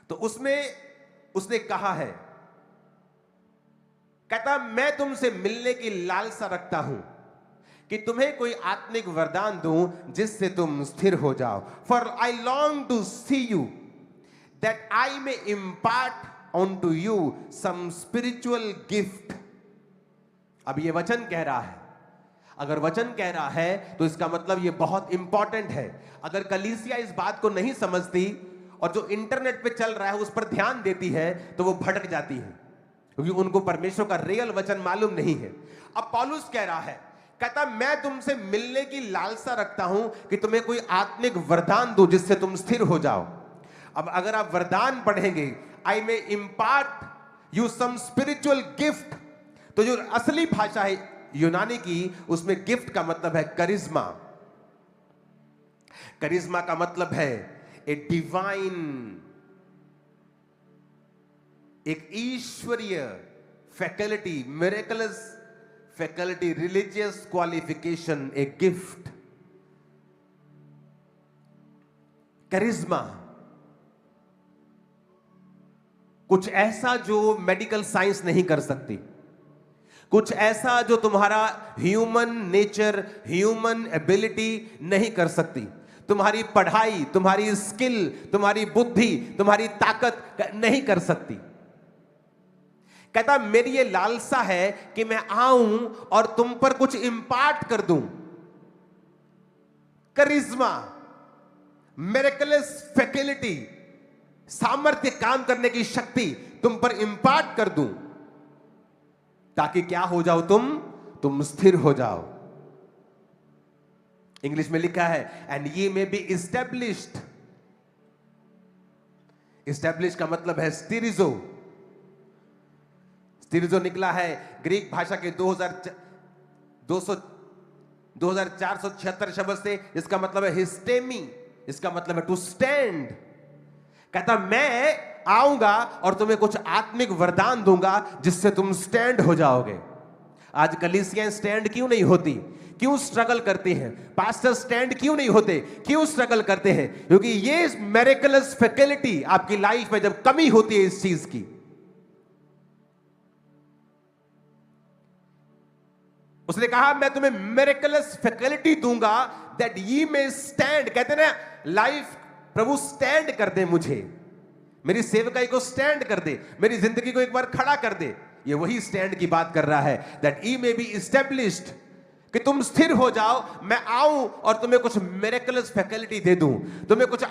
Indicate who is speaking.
Speaker 1: तो उसमें उसने कहा है, कहता मैं तुमसे मिलने की लालसा रखता हूं कि तुम्हें कोई आत्मिक वरदान दूं जिससे तुम स्थिर हो जाओ। For I long to see you that I may impart on to you some spiritual gift. अब ये वचन कह रहा है, अगर वचन कह रहा है तो इसका मतलब ये बहुत इंपॉर्टेंट है। अगर कलीसिया इस बात को नहीं समझती और जो इंटरनेट पे चल रहा है उस पर ध्यान देती है तो वो भटक जाती है, क्योंकि उनको परमेश्वर का रियल वचन मालूम नहीं है। अब पौलुस कह रहा है, कहता मैं तुमसे मिलने की लालसा रखता हूं कि तुम्हें कोई आत्मिक वरदान दूं जिससे तुम स्थिर हो जाओ। अब अगर आप वरदान पढ़ेंगे, I may impart you some spiritual gift, तो जो असली भाषा है यूनानी की, उसमें गिफ्ट का मतलब है करिश्मा। करिश्मा का मतलब है ए डिवाइन, एक ईश्वरीय faculty, miraculous faculty, religious qualification, a gift, करिश्मा। कुछ ऐसा जो मेडिकल साइंस नहीं कर सकती, कुछ ऐसा जो तुम्हारा ह्यूमन नेचर, ह्यूमन एबिलिटी नहीं कर सकती। तुम्हारी पढ़ाई, तुम्हारी स्किल, तुम्हारी बुद्धि, तुम्हारी ताकत नहीं कर सकती। कहता मेरी ये लालसा है कि मैं आऊं और तुम पर कुछ इंपार्ट कर दूं, करिश्मा, मिरेकलस फैकल्टी, सामर्थ्य, काम करने की शक्ति तुम पर इंपार्ट कर दूं, ताकि क्या हो जाओ, तुम स्थिर हो जाओ। इंग्लिश में लिखा है एंड ये मे बी इस्टेब्लिश्ड। इस्टेब्लिश का मतलब है स्टिरिजो। स्टिरिजो निकला है ग्रीक भाषा के 2476 शब्द से, इसका मतलब है हिस्टेमी, इसका मतलब है टू स्टैंड। कहता मैं आऊंगा और तुम्हें कुछ आत्मिक वरदान दूंगा जिससे तुम स्टैंड हो जाओगे। आज कलीसियां स्टैंड क्यों नहीं होती? क्यों स्ट्रगल करती हैं? पास्टर स्टैंड क्यों नहीं होते? क्यों स्ट्रगल करते हैं? क्योंकि ये मिरेकलस फैकल्टी आपकी लाइफ में जब कमी होती है इस चीज की, उसने कहा मैं तुम्हें मिरेकलस फैकल्टी दूंगा दैट ये मे स्टैंड। कहते ना लाइफ, प्रभु स्टैंड कर दे मुझे, मेरी सेवकाई को स्टैंड कर दे, मेरी जिंदगी को एक बार खड़ा कर दे। ये वही स्टैंड की बात कर रहा है, that E may be established, कि तुम स्थिर हो जाओ, मैं आऊं और तुम्हें कुछ मिरेकलस फैकल्टी दे दूं, तुम्हें कुछ